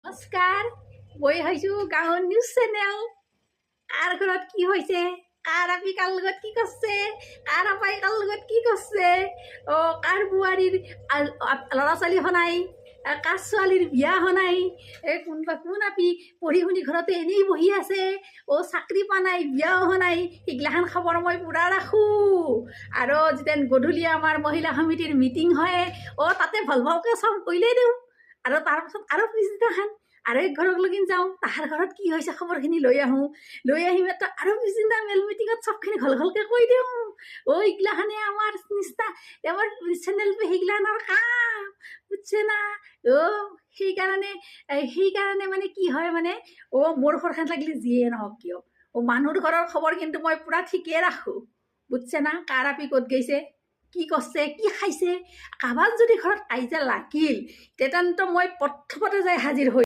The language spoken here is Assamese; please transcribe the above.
নমস্কাৰ, মই হৈছোঁ গাঁৱৰ নিউজ চেনেল। কাৰ ঘৰত কি হৈছে, কাৰ আপি কাৰ লগত কি কৰিছে, কাৰ আপাই কাৰ লগত কি কৰিছে, কাৰ বোৱাৰীৰ ল'ৰা ছোৱালী হনাই, কাৰ ছোৱালীৰ বিয়া হনাই, কোন আপি পঢ়ি শুনি ঘৰতে এনেই বহি আছে, চাকৰি পোৱা নাই, বিয়াও হনাই, সেইগিলাখান খবৰ মই পূৰা ৰাখোঁ। আৰু যেতিয়া গধূলি আমাৰ মহিলা সমিতিৰ মিটিং হয়, তাতে ভাল ভালকৈ চব উলিয়াই দিওঁ। আৰু তাৰপাছত আৰু পিছদিনাখন আৰু এক ঘৰক লগিন যাওঁ, তাহাৰ ঘৰত কি হৈছে খবৰখিনি লৈ আহোঁ। লৈ আহি মাত্ৰ আৰু পিছদিনা মেল মিটিঙত চবখিনি ঘল ঘলকৈ কৈ দিওঁ। এইগিলাখানে আমাৰ নিচিনা আমাৰ চেনেলটো সেইগিলাখানৰ কাম, বুজছে না? সেইকাৰণে মানে কি হয় মানে মোৰ ঘৰখন লাগিলে যিয়ে নহওক কিয়, মানুহৰ ঘৰৰ খবৰ কিন্তু মই পূৰা ঠিকেই ৰাখোঁ, বুজছে না? কাৰ আপি ক'ত গৈছে, কি কৰিছে, কি খাইছে, কাৰোবাৰ যদি ঘৰত কাজিয়া লাগিল তেতিয়াতো মই প্ৰথমতে যাই হাজিৰ হৈ